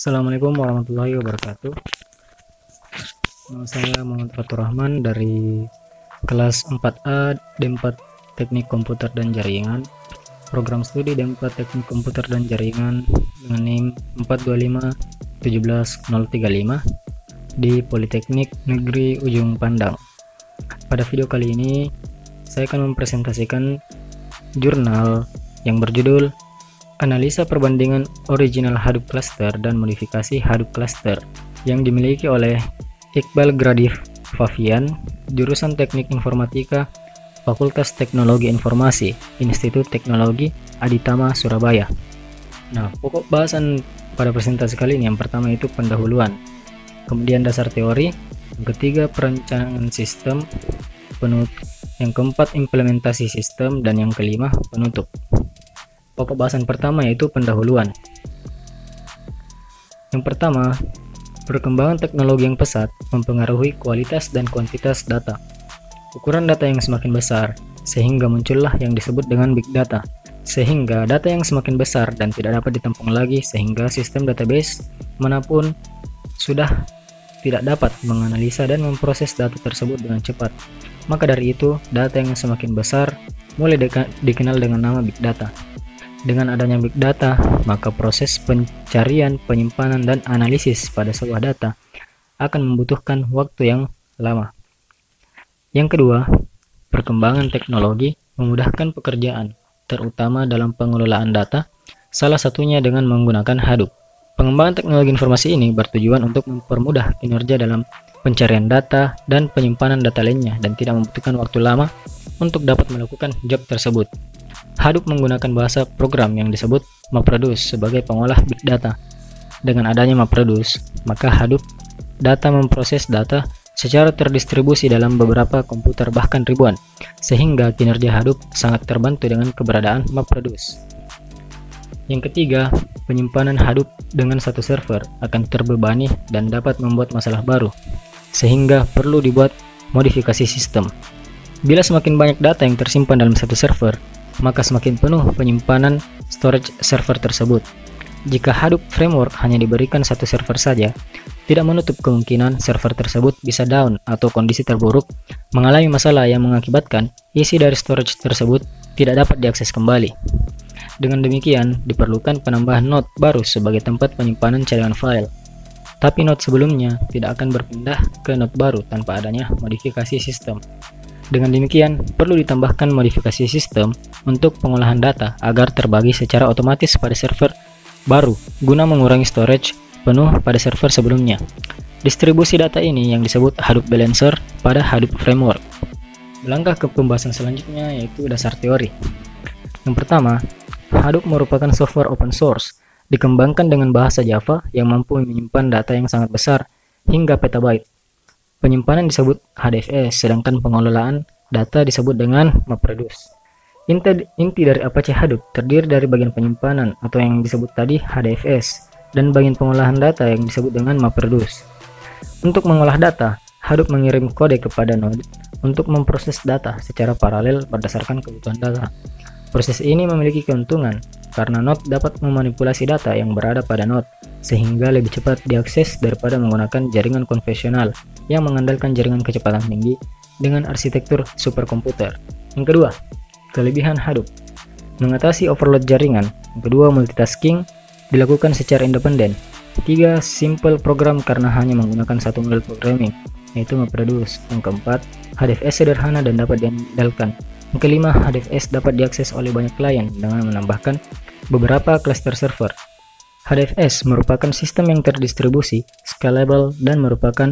Assalamualaikum warahmatullahi wabarakatuh. Nama saya Muhammad Fatur Rahman dari kelas 4A D4 Teknik Komputer dan Jaringan, program studi D4 Teknik Komputer dan Jaringan dengan NIM 425-17035 di Politeknik Negeri Ujung Pandang. Pada video kali ini saya akan mempresentasikan jurnal yang berjudul Analisa Perbandingan Original Hadoop Cluster dan Modifikasi Hadoop Cluster yang dimiliki oleh Iqbal Gradif Fafian, jurusan Teknik Informatika, Fakultas Teknologi Informasi, Institut Teknologi Aditama, Surabaya. Nah, pokok bahasan pada presentasi kali ini yang pertama itu pendahuluan, kemudian dasar teori, yang ketiga perencanaan sistem, yang keempat implementasi sistem, dan yang kelima penutup. Pokok bahasan pertama yaitu pendahuluan. Yang pertama, perkembangan teknologi yang pesat mempengaruhi kualitas dan kuantitas data. Ukuran data yang semakin besar, sehingga muncullah yang disebut dengan big data. Sehingga data yang semakin besar dan tidak dapat ditampung lagi, sehingga sistem database manapun sudah tidak dapat menganalisa dan memproses data tersebut dengan cepat. Maka dari itu, data yang semakin besar mulai dikenal dengan nama big data. Dengan adanya big data, maka proses pencarian, penyimpanan, dan analisis pada sebuah data akan membutuhkan waktu yang lama. Yang kedua, perkembangan teknologi memudahkan pekerjaan, terutama dalam pengelolaan data, salah satunya dengan menggunakan Hadoop. Pengembangan teknologi informasi ini bertujuan untuk mempermudah kinerja dalam pencarian data dan penyimpanan data lainnya dan tidak membutuhkan waktu lama untuk dapat melakukan job tersebut. Hadoop menggunakan bahasa program yang disebut MapReduce sebagai pengolah big data. Dengan adanya MapReduce, maka Hadoop data memproses data secara terdistribusi dalam beberapa komputer bahkan ribuan, sehingga kinerja Hadoop sangat terbantu dengan keberadaan MapReduce. Yang ketiga, penyimpanan Hadoop dengan satu server akan terbebani dan dapat membuat masalah baru, sehingga perlu dibuat modifikasi sistem. Bila semakin banyak data yang tersimpan dalam satu server, maka semakin penuh penyimpanan storage server tersebut. Jika Hadoop Framework hanya diberikan satu server saja, tidak menutup kemungkinan server tersebut bisa down atau kondisi terburuk, mengalami masalah yang mengakibatkan isi dari storage tersebut tidak dapat diakses kembali. Dengan demikian, diperlukan penambahan node baru sebagai tempat penyimpanan cadangan file. Tapi node sebelumnya tidak akan berpindah ke node baru tanpa adanya modifikasi sistem. Dengan demikian, perlu ditambahkan modifikasi sistem untuk pengolahan data agar terbagi secara otomatis pada server baru guna mengurangi storage penuh pada server sebelumnya. Distribusi data ini yang disebut Hadoop Balancer pada Hadoop Framework. Melangkah ke pembahasan selanjutnya yaitu dasar teori. Yang pertama, Hadoop merupakan software open source, dikembangkan dengan bahasa Java yang mampu menyimpan data yang sangat besar hingga petabyte. Penyimpanan disebut HDFS, sedangkan pengelolaan data disebut dengan MapReduce. Inti dari Apache Hadoop terdiri dari bagian penyimpanan atau yang disebut tadi HDFS dan bagian pengolahan data yang disebut dengan MapReduce. Untuk mengolah data, Hadoop mengirim kode kepada node untuk memproses data secara paralel berdasarkan kebutuhan data. Proses ini memiliki keuntungan karena node dapat memanipulasi data yang berada pada node sehingga lebih cepat diakses daripada menggunakan jaringan konvensional yang mengandalkan jaringan kecepatan tinggi dengan arsitektur superkomputer. Yang kedua, kelebihan Hadoop mengatasi overload jaringan. Yang kedua, multitasking dilakukan secara independen. Ketiga, simple program karena hanya menggunakan satu model programming, yaitu MapReduce. Yang keempat, HDFS sederhana dan dapat diandalkan. Yang kelima, HDFS dapat diakses oleh banyak klien dengan menambahkan beberapa cluster server. HDFS merupakan sistem yang terdistribusi, scalable, dan merupakan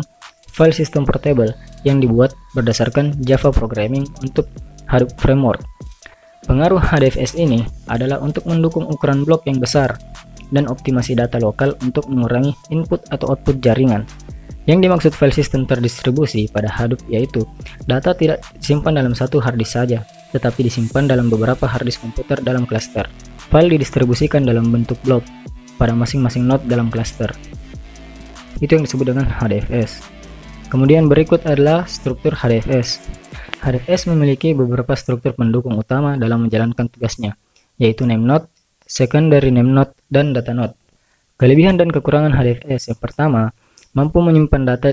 file system portable yang dibuat berdasarkan Java programming untuk Hadoop Framework. Pengaruh HDFS ini adalah untuk mendukung ukuran blok yang besar dan optimasi data lokal untuk mengurangi input atau output jaringan. Yang dimaksud file system terdistribusi pada Hadoop yaitu data tidak disimpan dalam satu harddisk saja, tetapi disimpan dalam beberapa harddisk komputer dalam cluster. File didistribusikan dalam bentuk blok pada masing-masing node dalam cluster. Itu yang disebut dengan HDFS. Kemudian berikut adalah struktur HDFS. HDFS memiliki beberapa struktur pendukung utama dalam menjalankan tugasnya, yaitu name node, secondary name node, dan data node. Kelebihan dan kekurangan HDFS: yang pertama, mampu menyimpan data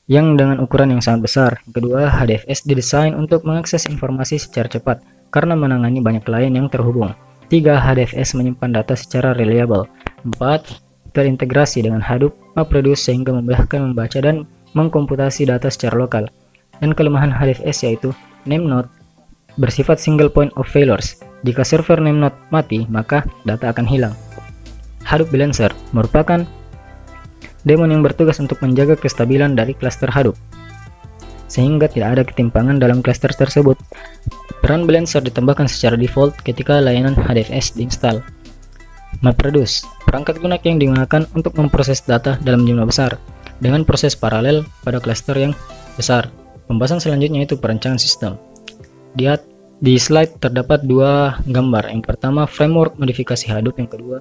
yang dengan ukuran yang sangat besar. Yang kedua, HDFS didesain untuk mengakses informasi secara cepat karena menangani banyak klien yang terhubung. 3. HDFS menyimpan data secara reliable. 4. Terintegrasi dengan Hadoop MapReduce sehingga memudahkan membaca dan mengkomputasi data secara lokal. Dan kelemahan HDFS yaitu name node bersifat single point of failures. Jika server name node mati, maka data akan hilang. Hadoop Balancer merupakan daemon yang bertugas untuk menjaga kestabilan dari klaster Hadoop, sehingga tidak ada ketimpangan dalam klaster tersebut. Peran Balancer ditambahkan secara default ketika layanan HDFS diinstal. MapReduce, perangkat lunak yang digunakan untuk memproses data dalam jumlah besar dengan proses paralel pada klaster yang besar. Pembahasan selanjutnya itu perancangan sistem. Di slide terdapat dua gambar. Yang pertama, framework modifikasi Hadoop. Yang kedua,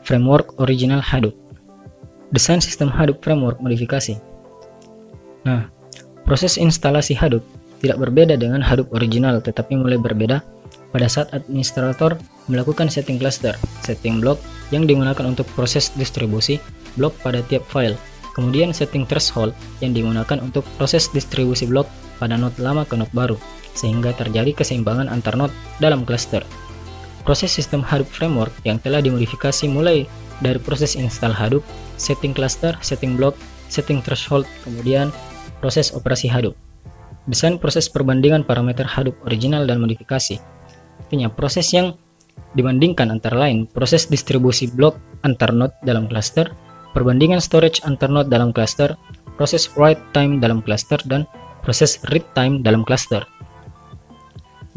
framework original Hadoop. Desain sistem Hadoop framework modifikasi. Nah, proses instalasi Hadoop tidak berbeda dengan Hadoop original, tetapi mulai berbeda pada saat administrator melakukan setting cluster, setting block yang digunakan untuk proses distribusi blok pada tiap file, kemudian setting threshold yang digunakan untuk proses distribusi blok pada node lama ke node baru, sehingga terjadi keseimbangan antar node dalam cluster. Proses sistem Hadoop framework yang telah dimodifikasi mulai dari proses install Hadoop, setting cluster, setting block, setting threshold, kemudian proses operasi Hadoop. Desain proses perbandingan parameter Hadoop original dan modifikasi. Artinya proses yang dibandingkan antara lain proses distribusi blok antar node dalam cluster, perbandingan storage antar node dalam cluster, proses write time dalam cluster, dan proses read time dalam cluster.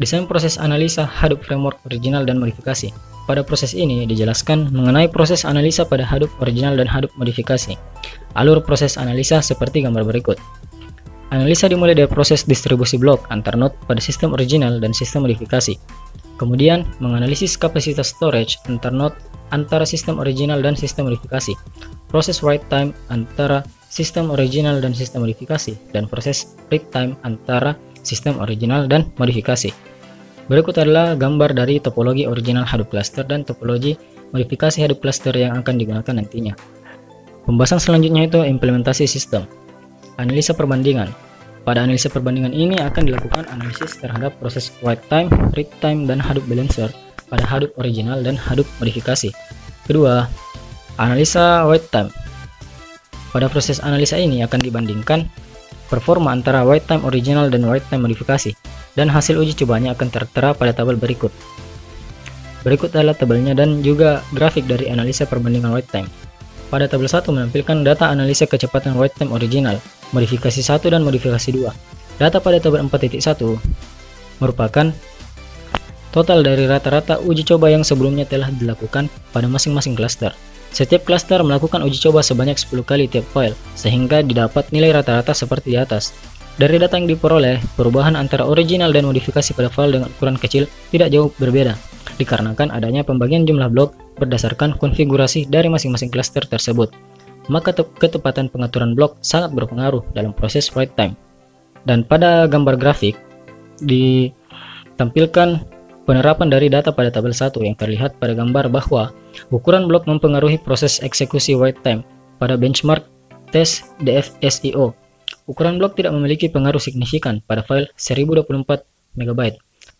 Desain proses analisa Hadoop framework original dan modifikasi. Pada proses ini dijelaskan mengenai proses analisa pada Hadoop original dan Hadoop modifikasi. Alur proses analisa seperti gambar berikut. Analisa dimulai dari proses distribusi blok antar node pada sistem original dan sistem modifikasi. Kemudian menganalisis kapasitas storage antar node antara sistem original dan sistem modifikasi. Proses write time antara sistem original dan sistem modifikasi, dan proses read time antara sistem original dan modifikasi. Berikut adalah gambar dari topologi original Hadoop cluster dan topologi modifikasi Hadoop cluster yang akan digunakan nantinya. Pembahasan selanjutnya itu implementasi sistem. Analisa perbandingan. Pada analisa perbandingan ini akan dilakukan analisis terhadap proses write time, read time, dan Hadoop Balancer pada Hadoop original dan Hadoop modifikasi. Kedua, analisa write time. Pada proses analisa ini akan dibandingkan performa antara write time original dan write time modifikasi, dan hasil uji cobanya akan tertera pada tabel berikut. Berikut adalah tabelnya dan juga grafik dari analisa perbandingan write time. Pada tabel 1 menampilkan data analisa kecepatan write time original, modifikasi 1 dan modifikasi 2. Data pada tabel 4.1 merupakan total dari rata-rata uji coba yang sebelumnya telah dilakukan pada masing-masing cluster. Setiap cluster melakukan uji coba sebanyak 10 kali tiap file, sehingga didapat nilai rata-rata seperti di atas. Dari data yang diperoleh, perubahan antara original dan modifikasi pada file dengan ukuran kecil tidak jauh berbeda, dikarenakan adanya pembagian jumlah blok berdasarkan konfigurasi dari masing-masing cluster tersebut. Maka ketepatan pengaturan blok sangat berpengaruh dalam proses write time. Dan pada gambar grafik ditampilkan penerapan dari data pada tabel 1 yang terlihat pada gambar bahwa ukuran blok mempengaruhi proses eksekusi write time. Pada benchmark tes DFSIO, ukuran blok tidak memiliki pengaruh signifikan pada file 1024 MB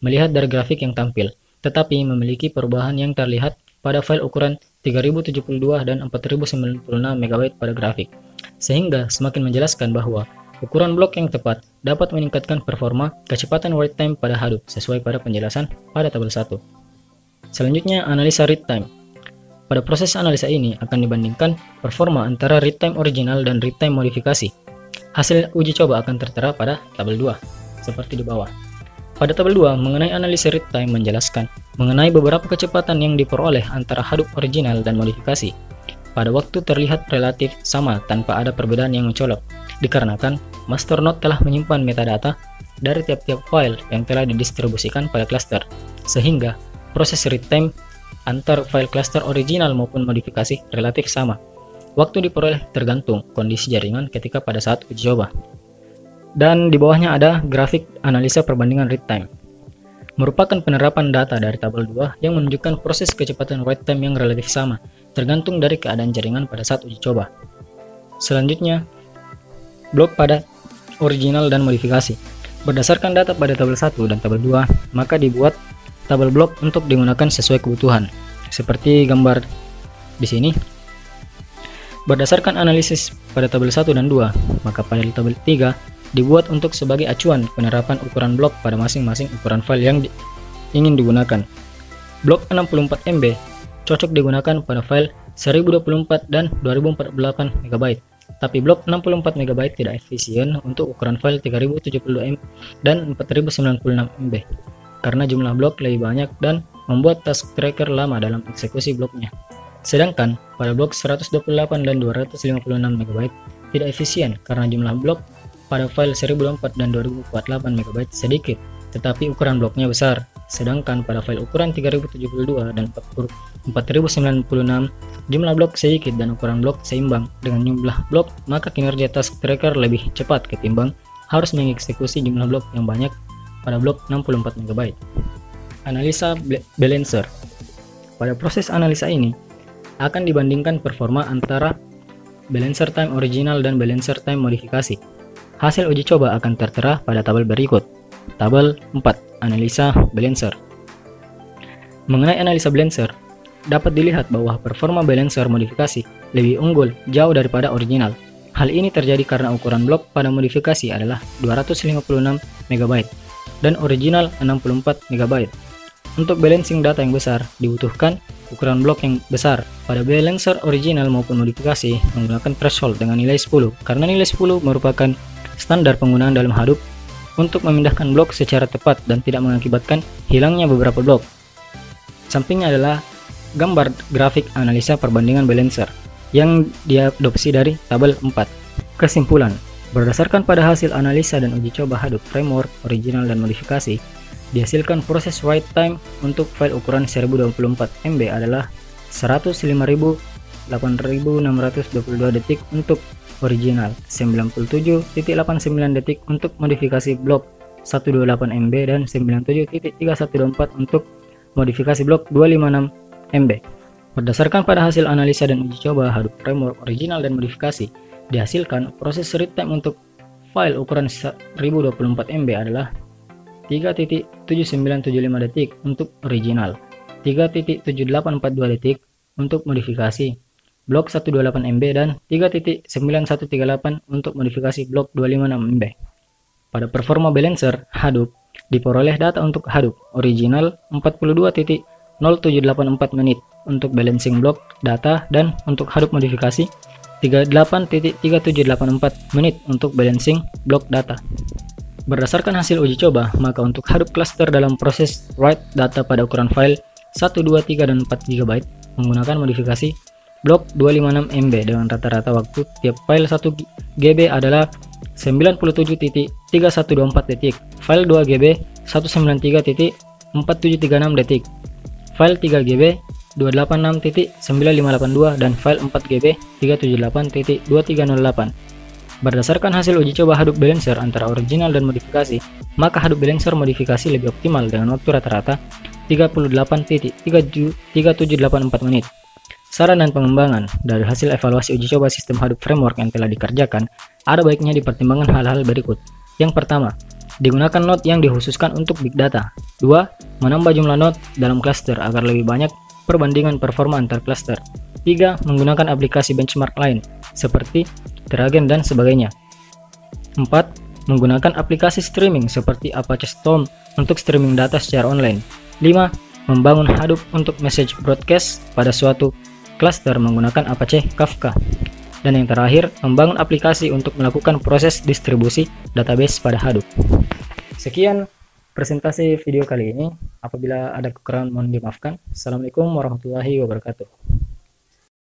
melihat dari grafik yang tampil, tetapi memiliki perubahan yang terlihat pada file ukuran 3072 dan 4096 MB pada grafik, sehingga semakin menjelaskan bahwa ukuran blok yang tepat dapat meningkatkan performa kecepatan write time pada Hadoop sesuai pada penjelasan pada tabel 1. Selanjutnya, analisa read time. Pada proses analisa ini akan dibandingkan performa antara read time original dan read time modifikasi. Hasil uji coba akan tertera pada tabel 2 seperti di bawah. Pada tabel 2 mengenai analisa read time menjelaskan mengenai beberapa kecepatan yang diperoleh antara Hadoop original dan modifikasi. Pada waktu terlihat relatif sama tanpa ada perbedaan yang mencolok, dikarenakan master node telah menyimpan metadata dari tiap-tiap file yang telah didistribusikan pada cluster, sehingga proses read time antar file cluster original maupun modifikasi relatif sama. Waktu diperoleh tergantung kondisi jaringan ketika pada saat uji coba. Dan di bawahnya ada grafik analisa perbandingan read time. Merupakan penerapan data dari tabel 2 yang menunjukkan proses kecepatan write time yang relatif sama tergantung dari keadaan jaringan pada saat uji coba. Selanjutnya, blok pada original dan modifikasi. Berdasarkan data pada tabel 1 dan tabel 2, maka dibuat tabel blok untuk digunakan sesuai kebutuhan. Seperti gambar di sini. Berdasarkan analisis pada tabel 1 dan 2, maka pada tabel 3 dibuat untuk sebagai acuan penerapan ukuran blok pada masing-masing ukuran file yang ingin digunakan. Blok 64 MB cocok digunakan pada file 1024 dan 2048 MB. Tapi blok 64 MB tidak efisien untuk ukuran file 3072 MB dan 4096 MB karena jumlah blok lebih banyak dan membuat task tracker lama dalam eksekusi bloknya. Sedangkan pada blok 128 dan 256 MB tidak efisien karena jumlah blok pada file 1024 dan 2048 MB sedikit, tetapi ukuran bloknya besar. Sedangkan pada file ukuran 3072 dan 4096 jumlah blok sedikit dan ukuran blok seimbang dengan jumlah blok, maka kinerja task tracker lebih cepat ketimbang harus mengeksekusi jumlah blok yang banyak pada blok 64 MB. Analisa balancer. Pada proses analisa ini akan dibandingkan performa antara balancer time original dan balancer time modifikasi. Hasil uji coba akan tertera pada tabel berikut. Tabel 4. Analisa balancer. Mengenai analisa balancer, dapat dilihat bahwa performa balancer modifikasi lebih unggul jauh daripada original. Hal ini terjadi karena ukuran blok pada modifikasi adalah 256 MB dan original 64 MB. Untuk balancing data yang besar, dibutuhkan ukuran blok yang besar. Pada balancer original maupun modifikasi menggunakan threshold dengan nilai 10, karena nilai 10 merupakan standar penggunaan dalam Hadoop untuk memindahkan blok secara tepat dan tidak mengakibatkan hilangnya beberapa blok. Sampingnya adalah gambar grafik analisa perbandingan balancer yang diadopsi dari tabel 4. Kesimpulan, berdasarkan pada hasil analisa dan uji coba Hadoop framework original dan modifikasi, dihasilkan proses write time untuk file ukuran 1024 MB adalah 105.8622 detik untuk original, 97.89 detik untuk modifikasi blok 128 MB dan 97.3124 untuk modifikasi blok 256 MB. Berdasarkan pada hasil analisa dan uji coba Hadoop framework original dan modifikasi, dihasilkan proses read time untuk file ukuran 1024 MB adalah 3.7975 detik untuk original, 3.7842 detik untuk modifikasi blok 128 MB dan 3.9138 untuk modifikasi blok 256 MB. Pada performa balancer Hadoop, diperoleh data untuk Hadoop original 42.0784 menit untuk balancing blok data dan untuk Hadoop modifikasi 38.3784 menit untuk balancing blok data. Berdasarkan hasil uji coba, maka untuk Hadoop cluster dalam proses write data pada ukuran file 1, 2, 3, dan 4 GB menggunakan modifikasi blok 256 MB dengan rata-rata waktu tiap file 1 GB adalah 97.3124 detik, file 2 GB 193.4736 detik, file 3 GB 286.9582 dan file 4 GB 378.2308. Berdasarkan hasil uji coba Hadoop Balancer antara original dan modifikasi, maka Hadoop Balancer modifikasi lebih optimal dengan waktu rata-rata 38.3784 menit. Saran dan pengembangan dari hasil evaluasi uji coba sistem Hadoop Framework yang telah dikerjakan, ada baiknya dipertimbangkan hal-hal berikut. Yang pertama, digunakan node yang dikhususkan untuk big data. 2. Menambah jumlah node dalam cluster agar lebih banyak perbandingan performa antar cluster. 3. Menggunakan aplikasi benchmark lain seperti Teragen dan sebagainya. 4. Menggunakan aplikasi streaming seperti Apache Storm untuk streaming data secara online. 5. Membangun Hadoop untuk message broadcast pada suatu cluster menggunakan Apache Kafka. Dan yang terakhir, membangun aplikasi untuk melakukan proses distribusi database pada Hadoop. Sekian presentasi video kali ini. Apabila ada kekurangan mohon dimaafkan. Assalamualaikum warahmatullahi wabarakatuh.